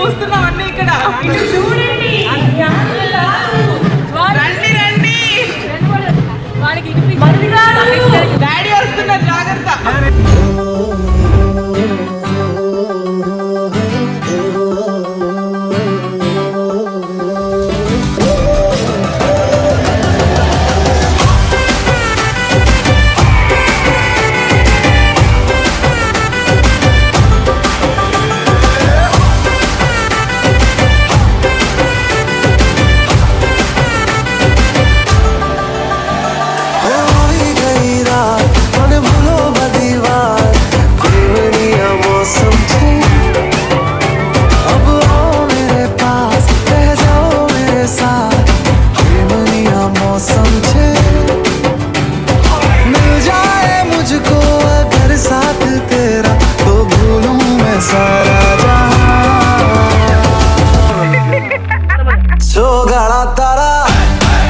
చూస్తున్నాం అన్నీ ఇక్కడ. చూడండి, రండి రండి, డాడీ వస్తున్నారు, జాగ్రత్త.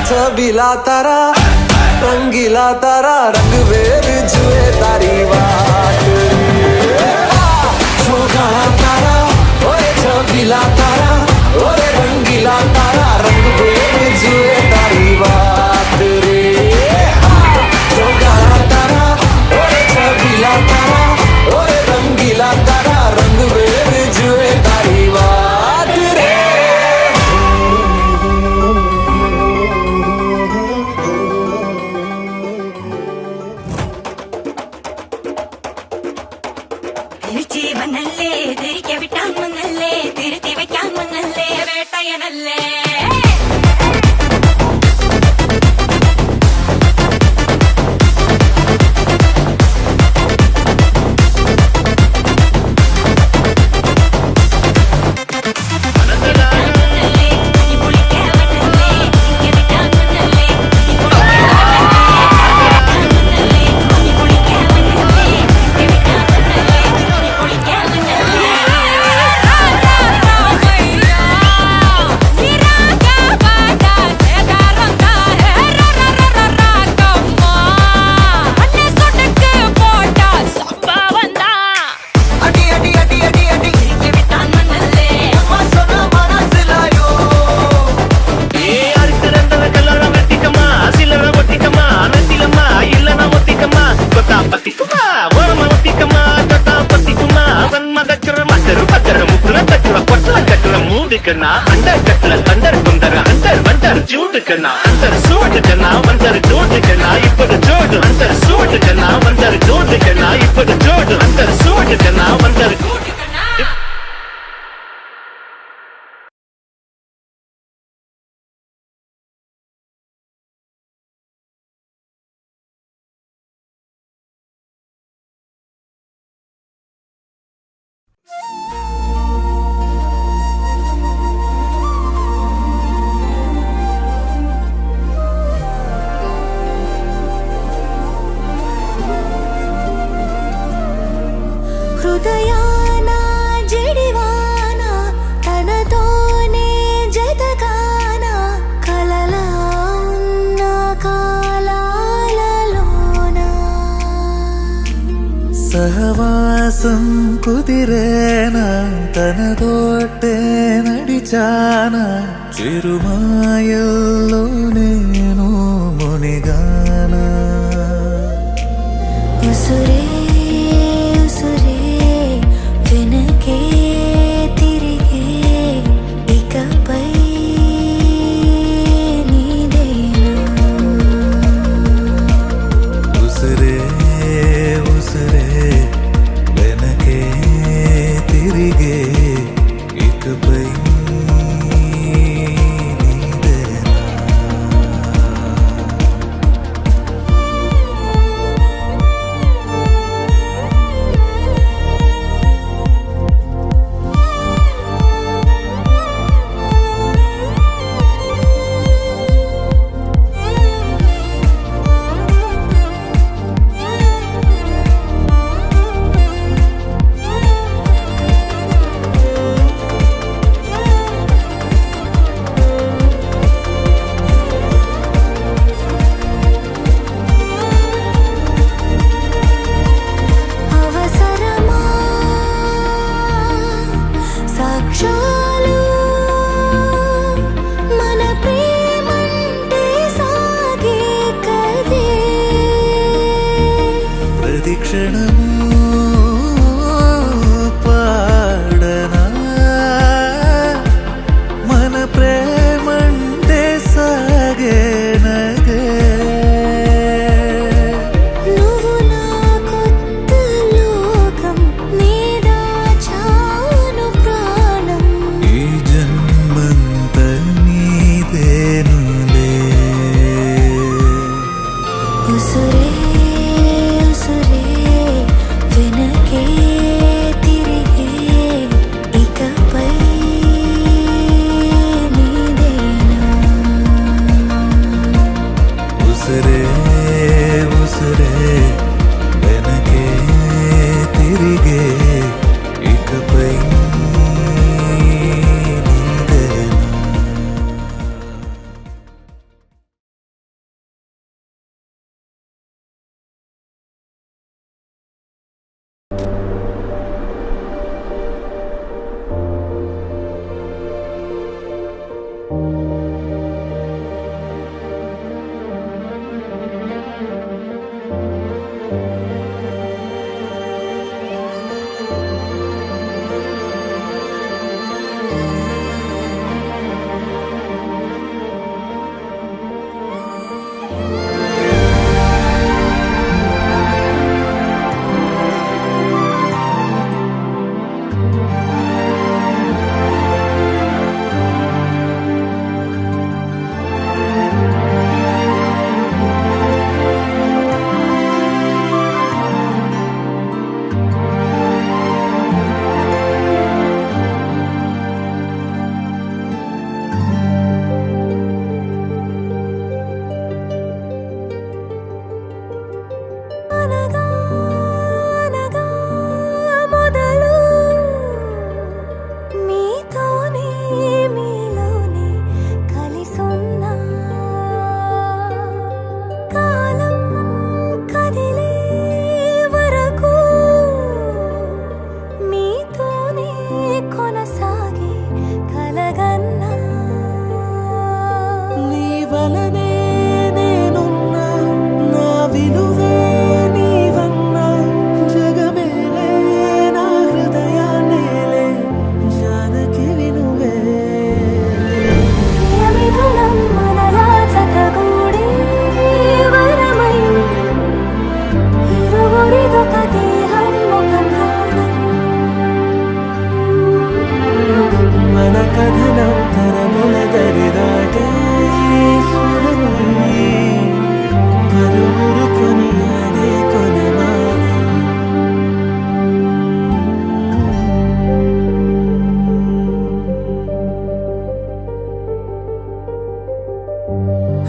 छबीला तारा रंगीला तारा रंग वेर जुए तारी बात छोगाला तारा ओए छबीला तारा ओए रंगीला तारा रंग वेर जुए तारी बात रे छोगाला तारा ओए छबीला तारा ओए रंगीला तारा रंग वेर जुए तारी बात रे ജീവനല്ലേ തിരികെ വിട്ടാൻ വന്നല്ലേ തിരുത്തി വയ്ക്കാൻ വന്നല്ലേ വേട്ടയനല്ലേ अंदर कटल अंदर कुंदर अंदर वंदर जूट करना अंदर सूट करना वंदर जूट करना इपड़ जोड़ अंदर सूट करना वंदर जूट करना इपड़ जोड़ अंदर सूट करना वंदर जूट करना హృదయాన జడివాన తనతోనే జతకాన కలలా ఉన్న కాలాలలోన సహవాసం కుదిరేనా తనతోటే నడిచానా చిరుమాయల్లో నేను మునిగానా ఉసురే ఉసురే వెనకే తిరిగే ఇకపై నీదేనా ఉసురే ఉసురే వెనకే తిరిగే ఇకపై నీదేనా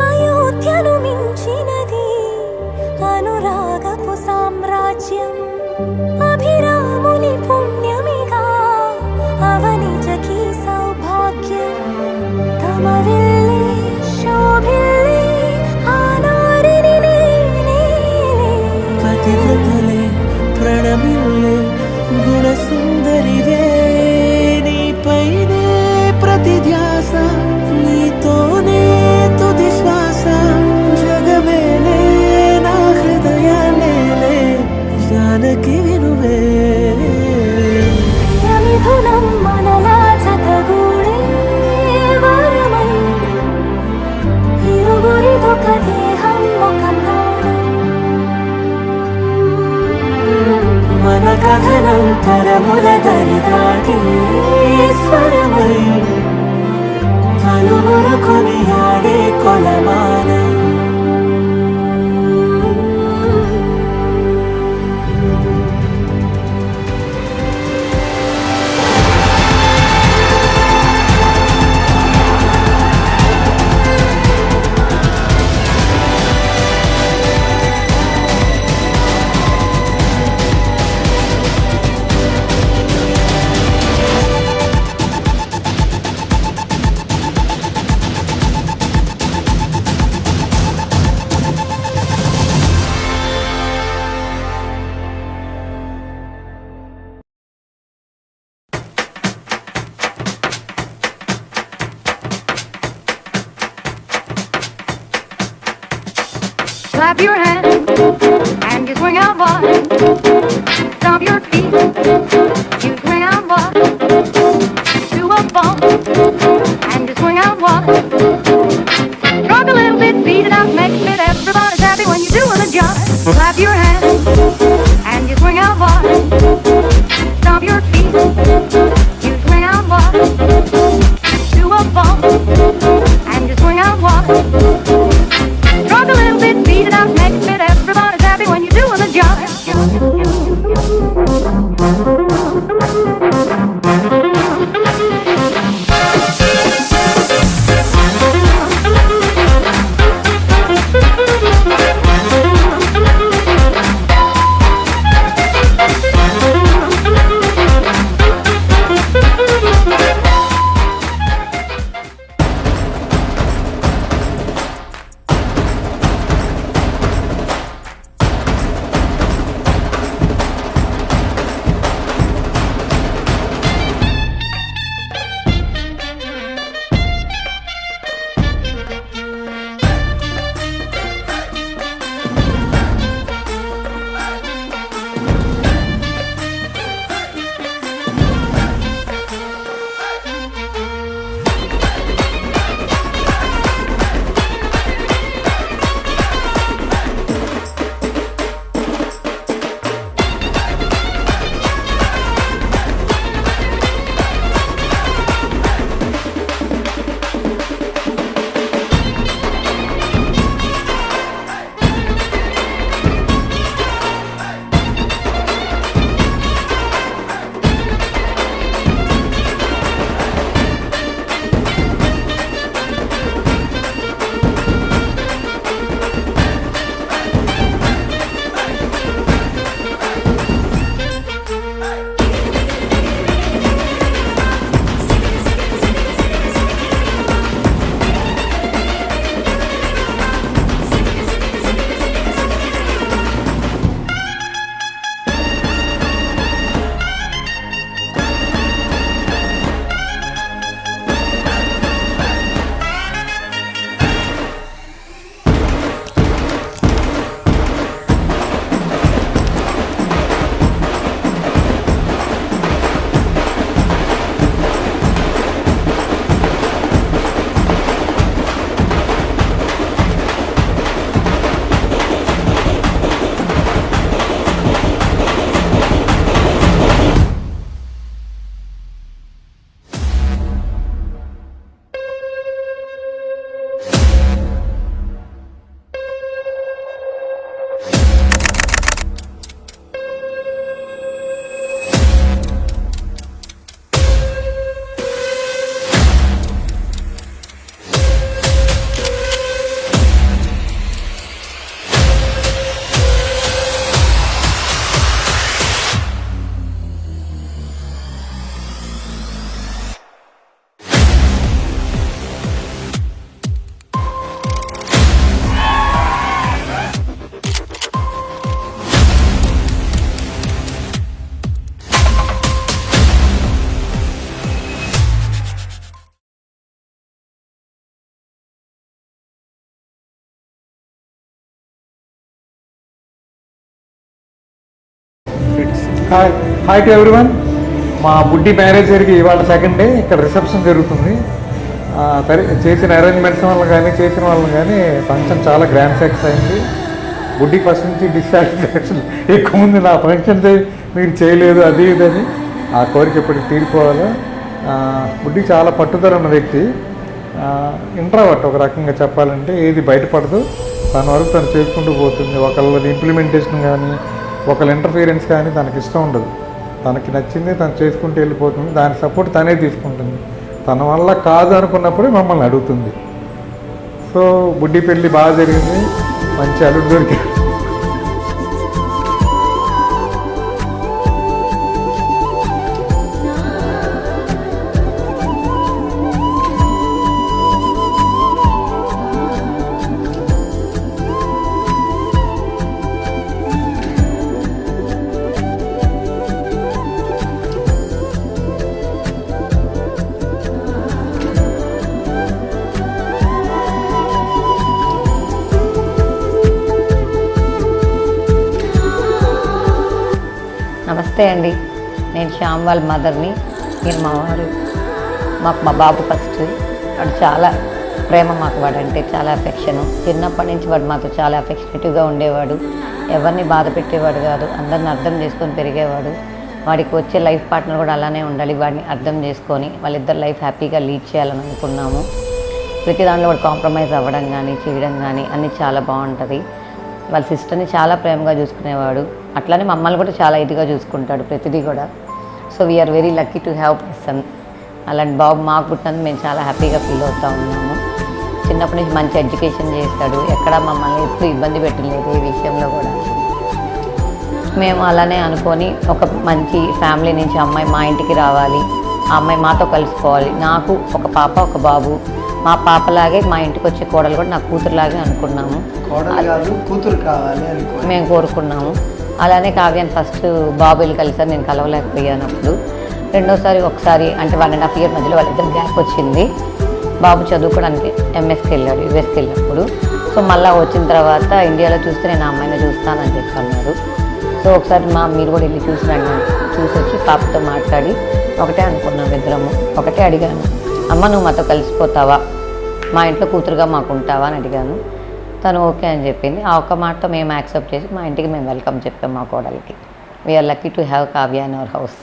అయోధ్యను మించినది అనురాగపు సామ్రాజ్యం అభిరాముని పుణ్యమిగా అవనిజకి సౌభాగ్యం తమరిల్లే శోభిల్లే ఆనారిని నేనే పతివ్రతలే ప్రణమిల్లే గుణసుందరివే నీపైనే ప్రతి ధ్యాస నీతోనే తుది శ్వాస జగమేలే నా హృదయాన్నేలే జానకి వినువే యమిథునం మనలా జతగూడే వరమై ఇరువురిదొక దేహం ఒక ప్రాణం మన కథనం తరముల దరిదాటి స్వరమై కలువరు కొనియాడే కొలమానం Clap your hands and you swing out wide. Stomp your feet, you swing out wide. Do a bump and you swing out wide. Rock a little bit, beat it out, make it. Everybody's happy when you're doing the jive. Clap your hands and you swing out wide. Stomp your feet, you swing out wide. Do a bump and you swing out wide. Rock a little bit, beat it out, make it. Everybody's happy when you're doing the jive. Sweets. Hi to everyone. మా బుడ్డి marriage జరిగి ఇవాళ second day ఇక్కడ reception జరుగుతుంది. చేసిన arrangements వల్ల కానీ చేసిన వాళ్ళని కానీ ఫంక్షన్ చాలా గ్రాండ్ సక్సెస్ అయింది. బుడ్డి ఫస్ట్ నుంచి డిస్సాటిస్ఫాక్షన్ ఎక్కువ ఉంది, నా ఫంక్షన్స్ మీరు చేయలేదు అది ఇదని. ఆ కోరిక ఇప్పటికి తీరిపోవాలి. బుడ్డి చాలా పట్టుదల ఉన్న వ్యక్తి, ఇంట్రావర్ట్ ఒక రకంగా చెప్పాలంటే. ఏది బయటపడదు, తన వరకు తను చేసుకుంటూ పోతుంది. ఒకళ్ళది ఇంప్లిమెంటేషన్ కానీ ఒకళ్ళ ఇంటర్ఫీరెన్స్ కానీ తనకి ఇష్టం ఉండదు. తనకి నచ్చింది తను చేసుకుంటూ వెళ్ళిపోతుంది. దాని సపోర్ట్ తనే తీసుకుంటుంది. తన వల్ల కాదు అనుకున్నప్పుడే మమ్మల్ని అడుగుతుంది. సో బుడ్డి పెళ్ళి బాగా జరిగింది, మంచి అల్లుడు దొరికాడు. నమస్తే అండి, నేను శ్యామ్ వాళ్ళ మదర్ని. మీరు మా వారు. మాకు మా బాబు ఫస్ట్. వాడు చాలా ప్రేమ, మాకు వాడంటే చాలా అఫెక్షను. చిన్నప్పటి నుంచి వాడు మాతో చాలా అఫెక్షనేటివ్గా ఉండేవాడు. ఎవరిని బాధ పెట్టేవాడు కాదు, అందరిని అర్థం చేసుకొని పెరిగేవాడు. వాడికి వచ్చే లైఫ్ పార్ట్నర్ కూడా అలానే ఉండాలి, వాడిని అర్థం చేసుకొని వాళ్ళిద్దరు లైఫ్ హ్యాపీగా లీడ్ చేయాలని అనుకున్నాము. ప్రతి దాంట్లో వాడు కాంప్రమైజ్ అవ్వడం కానీ చేయడం కానీ అన్నీ చాలా బాగుంటుంది. వాళ్ళ సిస్టర్ని చాలా ప్రేమగా చూసుకునేవాడు, అట్లానే మమ్మల్ని కూడా చాలా ఇదిగా చూసుకుంటాడు ప్రతిదీ కూడా. So we are very lucky to have son. అలాంటి బాబు మాకు పుట్టినందుకు మేము చాలా హ్యాపీగా ఫీల్ అవుతూ ఉన్నాము. చిన్నప్పటి నుంచి మంచి ఎడ్యుకేషన్ చేస్తాడు, ఎక్కడ మమ్మల్ని ఎప్పుడు ఇబ్బంది పెట్టలేదు ఏ విషయంలో కూడా. మేము అలానే అనుకొని ఒక మంచి ఫ్యామిలీ నుంచి అమ్మాయి మా ఇంటికి రావాలి, ఆ అమ్మాయి మాతో కలిసిపోవాలి. నాకు ఒక పాప ఒక బాబు. మా పాపలాగే మా ఇంటికి వచ్చే కోడలు కూడా నా కూతురులాగే అనుకున్నాము. కూతురు కావాలి అని మేము కోరుకున్నాము. అలానే కావ్యాన్ని ఫస్ట్ బాబులు కలిసారు, నేను కలవలేకపోయానప్పుడు. రెండోసారి ఒకసారి అంటే 1.5 year మధ్యలో వాళ్ళిద్దరు గ్యాప్ వచ్చింది. బాబు చదువుకోవడానికి ఎంఎస్కి వెళ్ళాడు, యూఎస్కి వెళ్ళినప్పుడు. సో మళ్ళీ వచ్చిన తర్వాత ఇండియాలో చూస్తే నేను ఆ అమ్మాయిని చూస్తానని చెప్పి అన్నారు. సో ఒకసారి మీరు కూడా వెళ్ళి చూసిరండి, చూసి వచ్చి పాపతో మాట్లాడి ఒకటే అనుకున్నాం ఇద్దరము. ఒకటే అడిగాను, అమ్మ నువ్వు మాతో కలిసిపోతావా, మా ఇంట్లో కూతురుగా మాకు ఉంటావా అని అడిగాను. తను ఓకే అని చెప్పింది. ఆ ఒక్క మాటతో మేము యాక్సెప్ట్ చేసి మా ఇంటికి మేము వెల్కమ్ చెప్పాం మా కోడలికి. We are lucky to have Kavya in our house.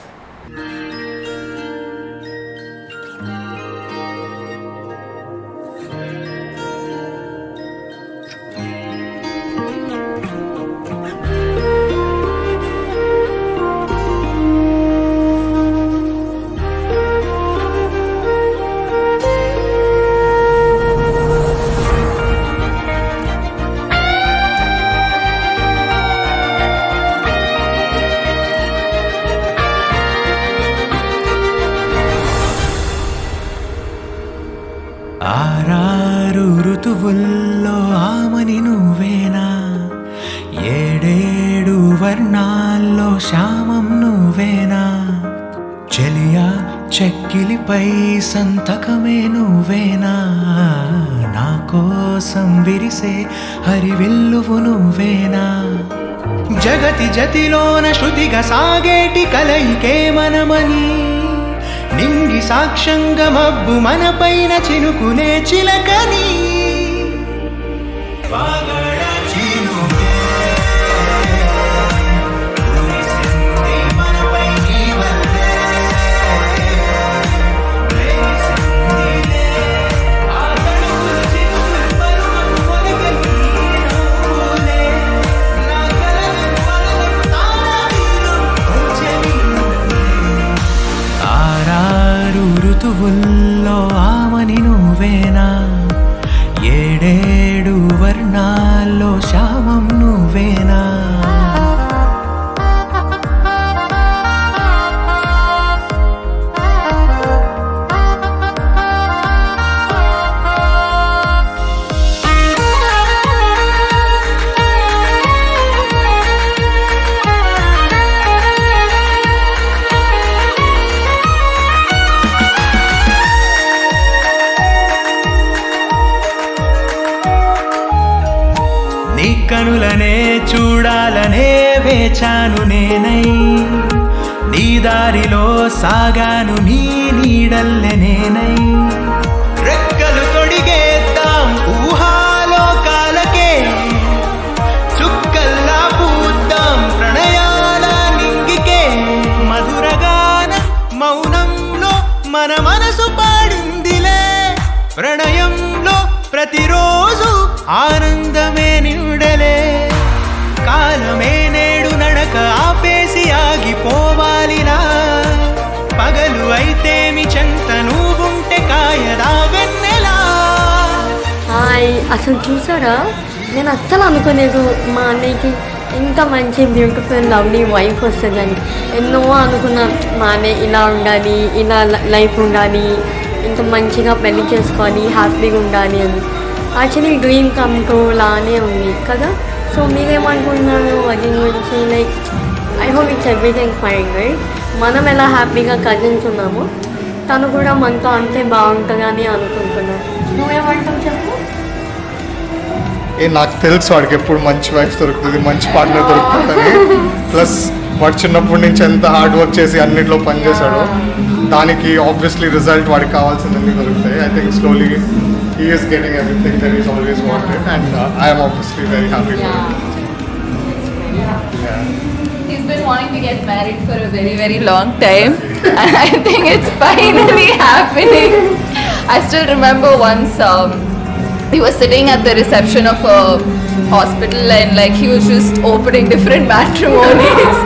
ఆరారు ఋతువుల్లో ఆమని నువ్వేనా, 7 వర్ణాల్లో శ్యామం నువ్వేనా, చెలియా చెక్కిలిపై సంతకమే నువ్వేనా, నా కోసం విరిసే హరివిల్లువు నువ్వేనా, జగతి జతిలోన శృతిగా సాగేటి కలయికే మనమని, నింగి సాక్ష్యంగా మబ్బు మనపైన చినుకునే చిలకని, ఋతువుల్లో ఆమని నువ్వేనా, 7 వర్ణాల్లో శ్యామం నువ్వేనా. కనులనే చూడాలనే వేచాను నేనై నీ దారిలో సాగాను నీ నీడల్లె నేనై రెక్కలు తొడిగేద్దాం ఊహాలోకాలకే చుక్కల్లా పూద్దాం ప్రణయాల నింగికే మధురగాన మౌనంలో మన మనసు పాడిందిలే ప్రణయంలో ప్రతిరోజు ఆనందమే నిండలే కాలమే నేడు నడక ఆపేసి ఆగిపోవాలిలా పగలు అయితేమి చెంత నువ్వుంటే కాయదా వెన్నెలా. అసలు చూసారా, నేను అస్సలు అనుకోలేదు మా అన్నయ్యకి ఇంత మంచి బ్యూటిఫుల్ లవ్లీ వైఫ్ వస్తుందని. ఎన్నో అనుకున్నా మా అన్నయ్య ఇలా ఉండాలి, ఇలా లైఫ్ ఉండాలి, ఇంకా మంచిగా పెళ్లి చేసుకొని హ్యాపీగా ఉండాలి అని. యాక్చువల్లీ డ్రీమ్ కమ్ ట్రూ లానే ఉంది కదా. సో మీరేమనుకుంటున్నారు అది గురించి? Like I hope it's everything fine right. మనం ఎలా హ్యాపీగా కజిన్స్ ఉన్నామో తను కూడా మనతో అంతే బాగుంటుందని అనుకుంటున్నాను. నువ్వేమంటావు చెప్పు? నాకు తెలుసు వాడికి ఎప్పుడు మంచి వైఫ్ దొరుకుతుంది, మంచి పార్ట్నర్ దొరుకుతుందని. ప్లస్ వాడు చిన్నప్పటి నుంచి ఎంత హార్డ్ వర్క్ చేసి అన్నింటిలో పనిచేశాడో దానికి ఆబ్వియస్లీ రిజల్ట్ వాడికి కావాల్సినవి దొరుకుతాయి. I think slowly he is getting everything that he's always wanted, and I am obviously very happy for him. Yeah. He's been wanting to get married for a very, very long time. And I think it's finally happening. I still remember once he was sitting at the reception of a hospital and like he was just opening different matrimonies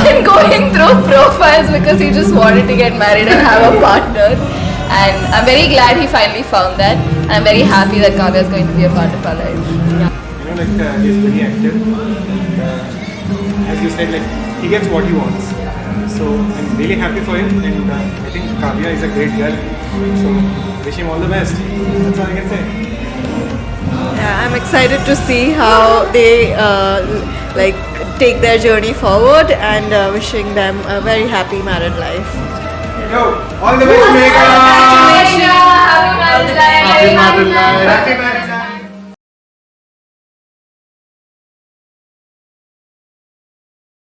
and going through profiles because he just wanted to get married and have a partner. And I'm very glad he finally found that. And I'm very happy that Kavya is going to be a part of our life. You know, like he's very active. As you said, like he gets what he wants. So I'm really happy for him, and I think Kavya is a great girl. So wish him all the best. That's all I can say. Yeah, I'm excited to see how they like take their journey forward, and wishing them a very happy married life. Yo, all the best, Megha. Congratulations! Happy married life! Happy married life.